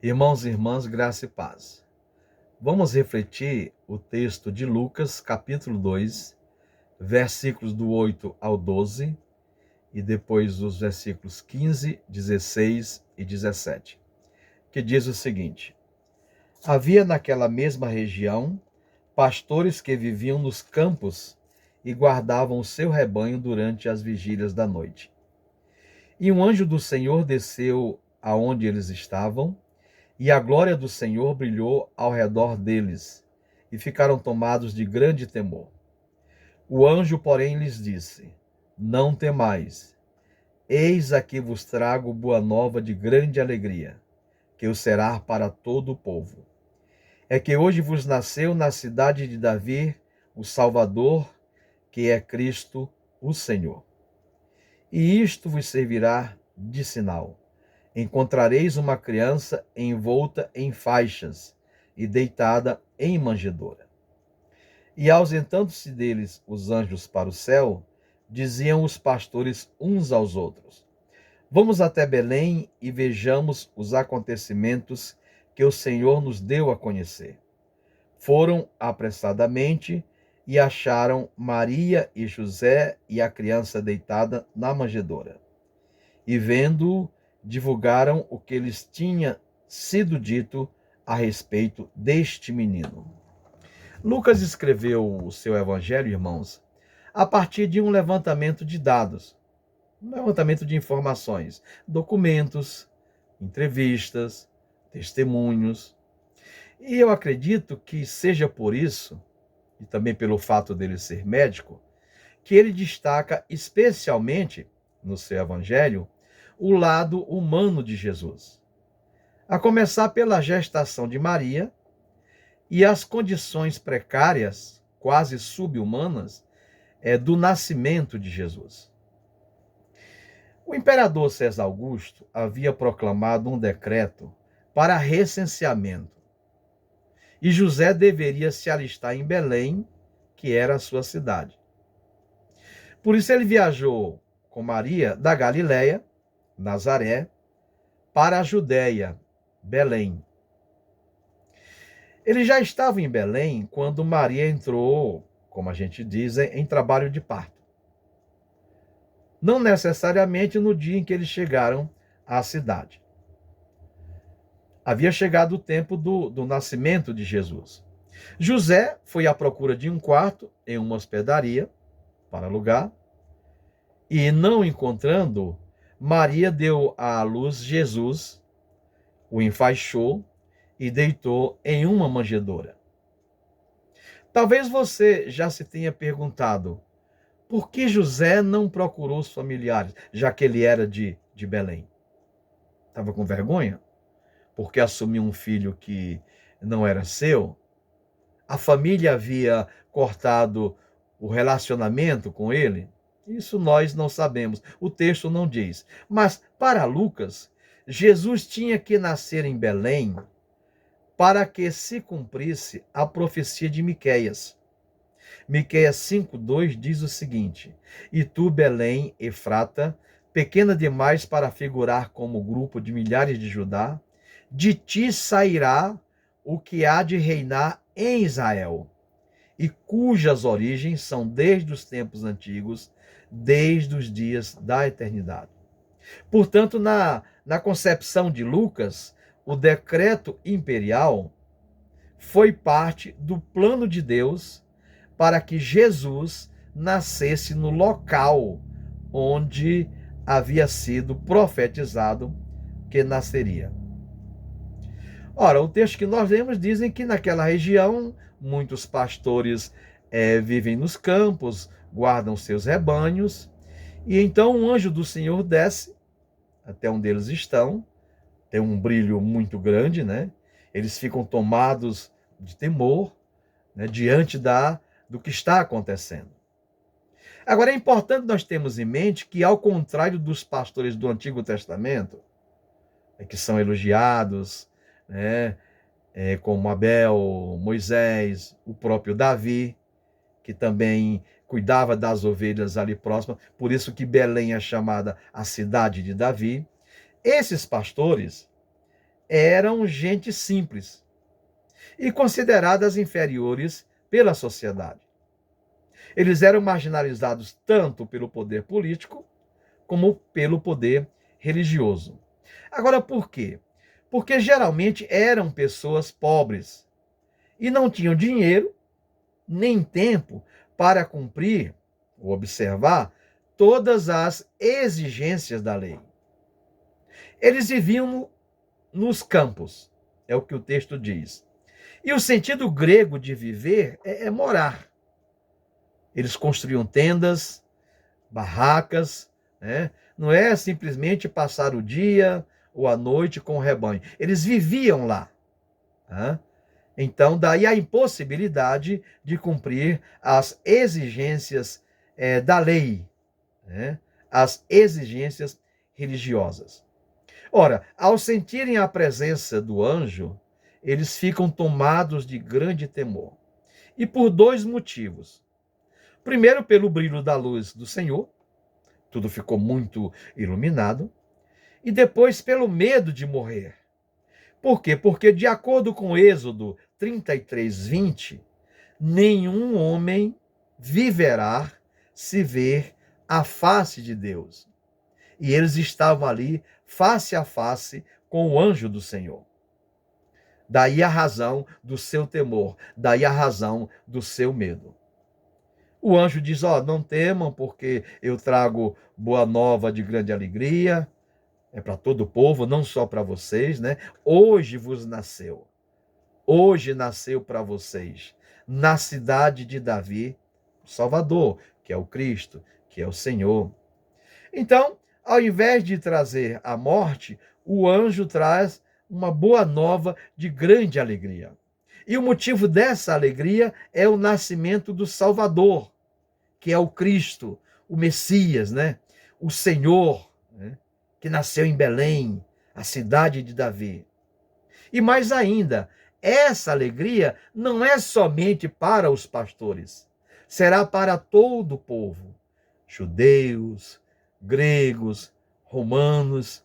Irmãos e irmãs, graça e paz. Vamos refletir o texto de Lucas, capítulo 2, versículos do 8 ao 12, e depois os versículos 15, 16 e 17, que diz o seguinte: Havia naquela mesma região pastores que viviam nos campos e guardavam o seu rebanho durante as vigílias da noite. E um anjo do Senhor desceu aonde eles estavam, e a glória do Senhor brilhou ao redor deles, e ficaram tomados de grande temor. O anjo, porém, lhes disse: Não temais, eis aqui vos trago boa nova de grande alegria, que o será para todo o povo. É que hoje vos nasceu na cidade de Davi o Salvador, que é Cristo, o Senhor. E isto vos servirá de sinal: encontrareis uma criança envolta em faixas e deitada em manjedoura. E ausentando-se deles os anjos para o céu, diziam os pastores uns aos outros: Vamos até Belém e vejamos os acontecimentos que o Senhor nos deu a conhecer. Foram apressadamente e acharam Maria e José e a criança deitada na manjedoura. E vendo-o, divulgaram o que lhes tinha sido dito a respeito deste menino. Lucas escreveu o seu evangelho, irmãos, a partir de um levantamento de dados, um levantamento de informações, documentos, entrevistas, testemunhos. E eu acredito que seja por isso, e também pelo fato dele ser médico, que ele destaca especialmente no seu evangelho o lado humano de Jesus. A começar pela gestação de Maria e as condições precárias, quase subhumanas, do nascimento de Jesus. O imperador César Augusto havia proclamado um decreto para recenseamento, e José deveria se alistar em Belém, que era a sua cidade. Por isso ele viajou com Maria da Galileia, Nazaré, para a Judéia, Belém. Ele já estava em Belém quando Maria entrou, como a gente diz, em trabalho de parto. Não necessariamente no dia em que eles chegaram à cidade. Havia chegado o tempo do nascimento de Jesus. José foi à procura de um quarto em uma hospedaria para alugar, e não encontrando, Maria deu à luz Jesus, o enfaixou e deitou em uma manjedoura. Talvez você já se tenha perguntado por que José não procurou os familiares, já que ele era de Belém. Estava com vergonha? Porque assumiu um filho que não era seu? A família havia cortado o relacionamento com ele? Isso nós não sabemos, o texto não diz. Mas para Lucas, Jesus tinha que nascer em Belém para que se cumprisse a profecia de Miqueias. Miqueias 5:2 diz o seguinte: E tu, Belém, Efrata, pequena demais para figurar como grupo de milhares de Judá, de ti sairá o que há de reinar em Israel, e cujas origens são desde os tempos antigos, desde os dias da eternidade. Portanto, na concepção de Lucas, o decreto imperial foi parte do plano de Deus para que Jesus nascesse no local onde havia sido profetizado que nasceria. Ora, o texto que nós lemos dizem que naquela região muitos pastores vivem nos campos, guardam seus rebanhos, e então um anjo do Senhor desce até onde eles estão, tem um brilho muito grande, né? Eles ficam tomados de temor, né, diante do que está acontecendo. Agora, é importante nós termos em mente que, ao contrário dos pastores do Antigo Testamento, que são elogiados, né, como Abel, Moisés, o próprio Davi, que também cuidava das ovelhas ali próximas, por isso que Belém é chamada a cidade de Davi. Esses pastores, eram gente simples e consideradas inferiores pela sociedade. Eles eram marginalizados tanto pelo poder político como pelo poder religioso. Agora, por quê? Porque geralmente eram pessoas pobres e não tinham dinheiro nem tempo para cumprir ou observar todas as exigências da lei. Eles viviam nos campos, é o que o texto diz. E o sentido grego de viver é morar. Eles construíam tendas, barracas, né? Não é simplesmente passar o dia ou a noite com o rebanho. Eles viviam lá. Né? Então, daí a impossibilidade de cumprir as exigências da lei, né? As exigências religiosas. Ora, ao sentirem a presença do anjo, eles ficam tomados de grande temor. E por dois motivos. Primeiro, pelo brilho da luz do Senhor, tudo ficou muito iluminado. E depois, pelo medo de morrer. Por quê? Porque, de acordo com Êxodo 33:20, nenhum homem viverá se ver a face de Deus. E eles estavam ali, face a face, com o anjo do Senhor. Daí a razão do seu temor, daí a razão do seu medo. O anjo diz: não temam, porque eu trago boa nova de grande alegria, é para todo o povo, não só para vocês, né? Hoje vos nasceu. Hoje nasceu para vocês, na cidade de Davi, o Salvador, que é o Cristo, que é o Senhor. Então, ao invés de trazer a morte, o anjo traz uma boa nova de grande alegria. E o motivo dessa alegria é o nascimento do Salvador, que é o Cristo, o Messias, né? O Senhor, né? Que nasceu em Belém, a cidade de Davi. E mais ainda, essa alegria não é somente para os pastores, será para todo o povo, judeus, gregos, romanos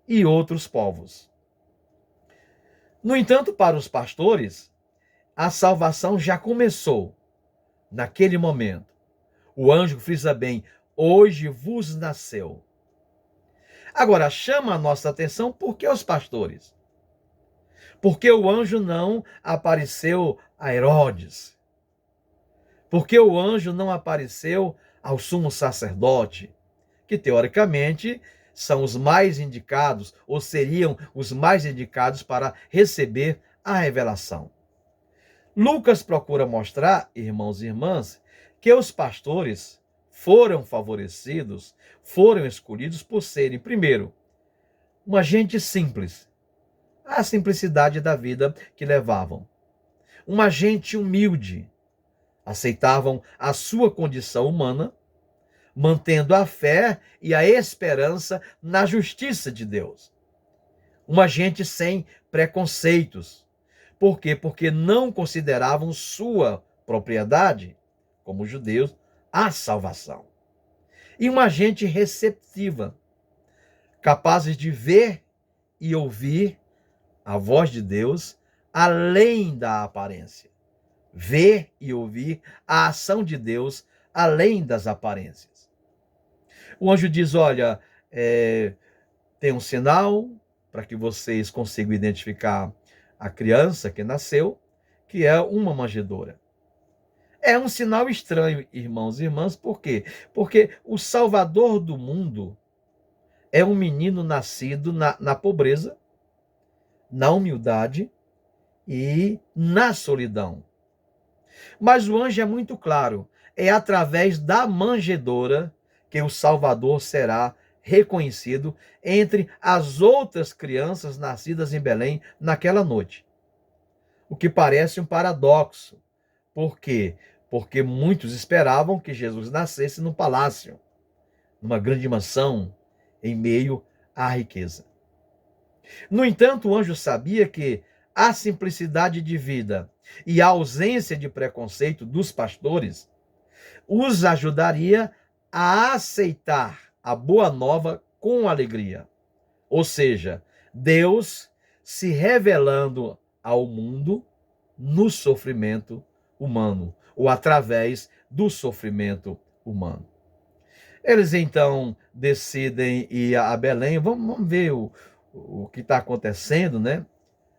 e outros povos. No entanto, para os pastores, a salvação já começou naquele momento. O anjo frisa bem: hoje vos nasceu. Agora, chama a nossa atenção por que os pastores? Porque o anjo não apareceu a Herodes. Porque o anjo não apareceu ao sumo sacerdote, que teoricamente são os mais indicados, ou seriam os mais indicados para receber a revelação. Lucas procura mostrar, irmãos e irmãs, que os pastores foram favorecidos, foram escolhidos por serem, primeiro, uma gente simples, a simplicidade da vida que levavam. Uma gente humilde, aceitavam a sua condição humana, mantendo a fé e a esperança na justiça de Deus. Uma gente sem preconceitos. Por quê? Porque não consideravam sua propriedade, como judeus, a salvação. E uma gente receptiva, capazes de ver e ouvir a voz de Deus além da aparência. Ver e ouvir a ação de Deus além das aparências. O anjo diz: olha, tem um sinal para que vocês consigam identificar a criança que nasceu, que é uma manjedoura. É um sinal estranho, irmãos e irmãs, por quê? Porque o Salvador do mundo é um menino nascido na pobreza, na humildade e na solidão. Mas o anjo é muito claro, é através da manjedoura que o Salvador será reconhecido entre as outras crianças nascidas em Belém naquela noite. O que parece um paradoxo. Por quê? Porque muitos esperavam que Jesus nascesse num palácio, numa grande mansão, em meio à riqueza. No entanto, o anjo sabia que a simplicidade de vida e a ausência de preconceito dos pastores os ajudaria a aceitar a boa nova com alegria. Ou seja, Deus se revelando ao mundo no sofrimento humano, ou através do sofrimento humano. Eles então decidem ir a Belém. Vamos ver o que está acontecendo, né?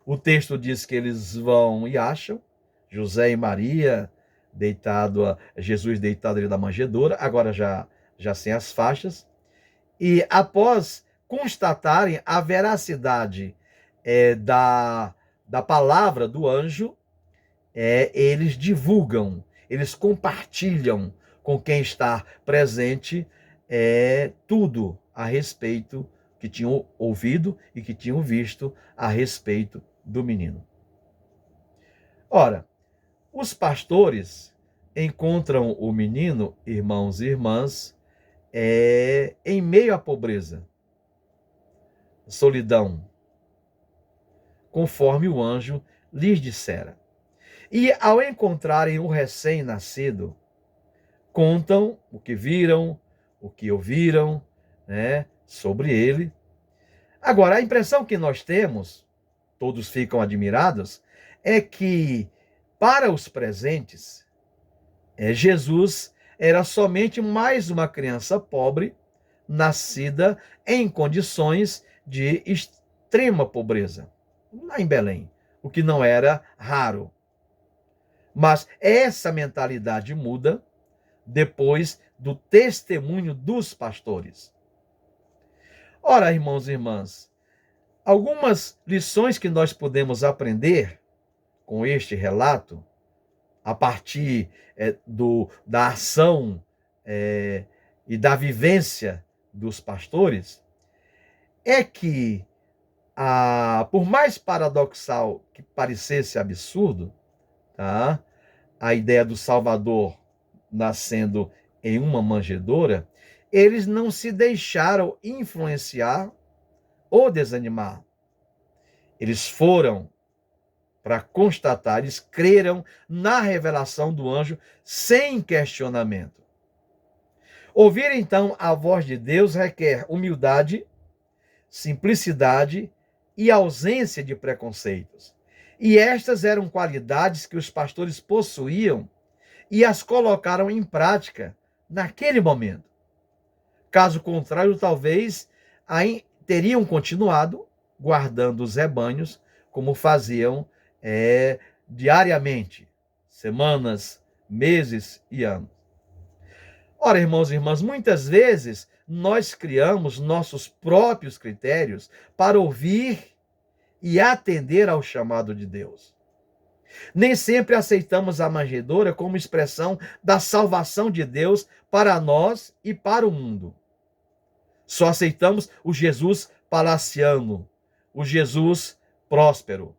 O texto diz que eles vão e acham José e Maria Jesus deitado ali na manjedoura, agora já sem as faixas. E após constatarem a veracidade da palavra do anjo, eles divulgam, eles compartilham com quem está presente tudo a respeito que tinham ouvido e que tinham visto a respeito do menino. Ora, os pastores encontram o menino, irmãos e irmãs, em meio à pobreza, solidão, conforme o anjo lhes dissera. E ao encontrarem o recém-nascido, contam o que viram, o que ouviram, né, sobre ele. Agora, a impressão que nós temos, todos ficam admirados, é que, para os presentes, Jesus era somente mais uma criança pobre, nascida em condições de extrema pobreza, lá em Belém, o que não era raro. Mas essa mentalidade muda depois do testemunho dos pastores. Ora, irmãos e irmãs, algumas lições que nós podemos aprender com este relato, a partir da ação e da vivência dos pastores, é que, por mais paradoxal que parecesse absurdo, tá? A ideia do Salvador nascendo em uma manjedoura, eles não se deixaram influenciar ou desanimar. Eles foram para constatar, eles creram na revelação do anjo sem questionamento. Ouvir então a voz de Deus requer humildade, simplicidade e ausência de preconceitos. E estas eram qualidades que os pastores possuíam e as colocaram em prática naquele momento. Caso contrário, talvez teriam continuado guardando os rebanhos como faziam diariamente, semanas, meses e anos. Ora, irmãos e irmãs, muitas vezes nós criamos nossos próprios critérios para ouvir e atender ao chamado de Deus. Nem sempre aceitamos a manjedoura como expressão da salvação de Deus para nós e para o mundo. Só aceitamos o Jesus palaciano, o Jesus próspero.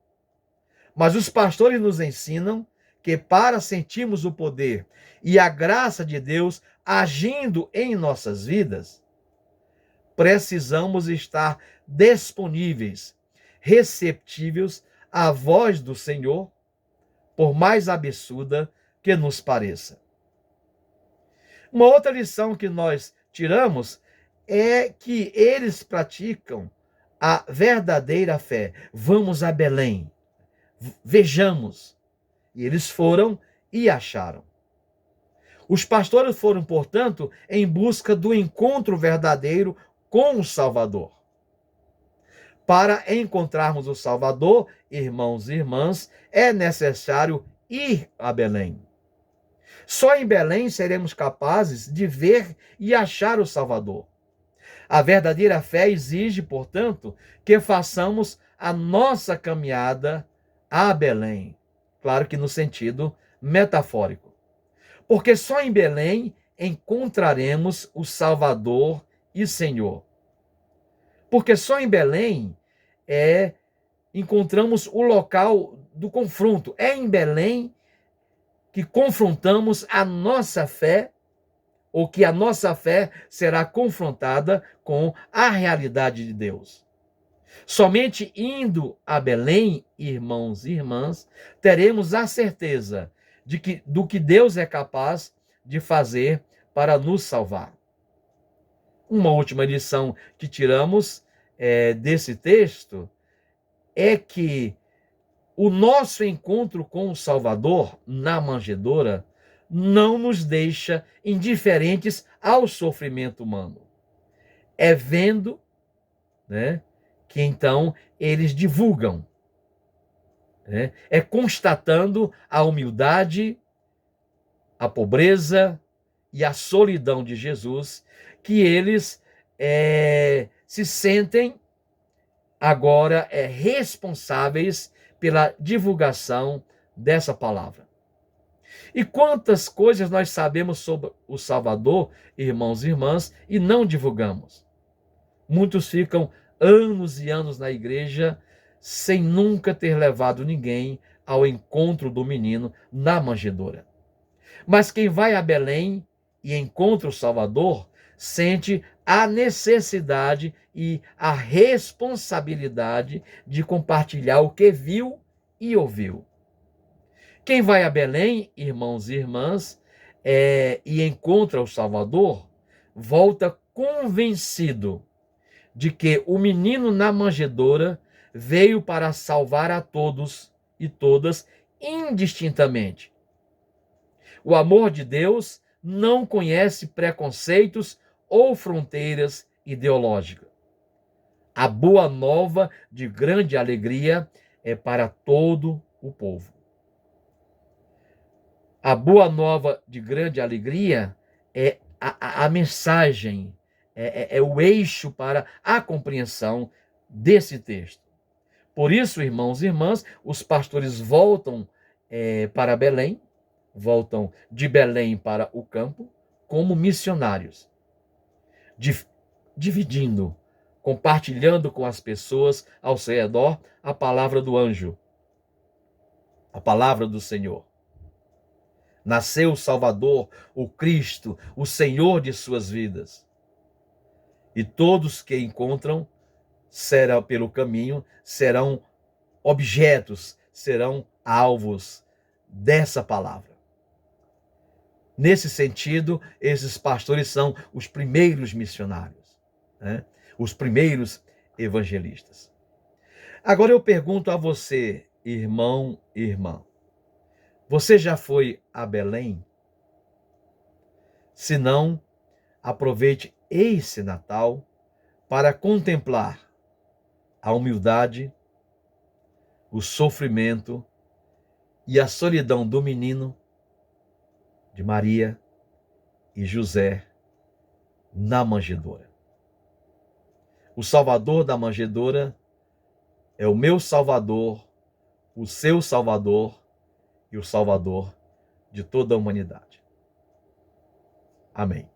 Mas os pastores nos ensinam que para sentirmos o poder e a graça de Deus agindo em nossas vidas, precisamos estar disponíveis, receptíveis à voz do Senhor, por mais absurda que nos pareça. Uma outra lição que nós tiramos é que eles praticam a verdadeira fé. Vamos a Belém, vejamos. E eles foram e acharam. Os pastores foram, portanto, em busca do encontro verdadeiro com o Salvador. Para encontrarmos o Salvador, irmãos e irmãs, é necessário ir a Belém. Só em Belém seremos capazes de ver e achar o Salvador. A verdadeira fé exige, portanto, que façamos a nossa caminhada a Belém. Claro que no sentido metafórico. Porque só em Belém encontraremos o Salvador e Senhor. Porque só em Belém encontramos o local do confronto. É em Belém que confrontamos a nossa fé, ou que a nossa fé será confrontada com a realidade de Deus. Somente indo a Belém, irmãos e irmãs, teremos a certeza do que Deus é capaz de fazer para nos salvar. Uma última lição que tiramos desse texto é que o nosso encontro com o Salvador na manjedoura não nos deixa indiferentes ao sofrimento humano. É vendo, né, que então eles divulgam, né? É constatando a humildade, a pobreza e a solidão de Jesus que eles se sentem agora responsáveis pela divulgação dessa palavra. E quantas coisas nós sabemos sobre o Salvador, irmãos e irmãs, e não divulgamos. Muitos ficam anos e anos na igreja sem nunca ter levado ninguém ao encontro do menino na manjedoura. Mas quem vai a Belém e encontra o Salvador, sente a necessidade e a responsabilidade de compartilhar o que viu e ouviu. Quem vai a Belém, irmãos e irmãs, e encontra o Salvador, volta convencido de que o menino na manjedoura veio para salvar a todos e todas indistintamente. O amor de Deus não conhece preconceitos ou fronteiras ideológicas. A boa nova de grande alegria é para todo o povo. A boa nova de grande alegria é a mensagem, é o eixo para a compreensão desse texto. Por isso, irmãos e irmãs, os pastores voltam para Belém, voltam de Belém para o campo, como missionários, dividindo, compartilhando com as pessoas ao seu redor a palavra do anjo, a palavra do Senhor. Nasceu o Salvador, o Cristo, o Senhor de suas vidas. E todos que encontram pelo caminho serão objetos, serão alvos dessa palavra. Nesse sentido, esses pastores são os primeiros missionários, né? Os primeiros evangelistas. Agora eu pergunto a você, irmão e irmã, você já foi a Belém? Se não, aproveite esse Natal para contemplar a humildade, o sofrimento e a solidão do menino, de Maria e José na manjedoura. O Salvador da manjedoura é o meu Salvador, o seu Salvador e o Salvador de toda a humanidade. Amém.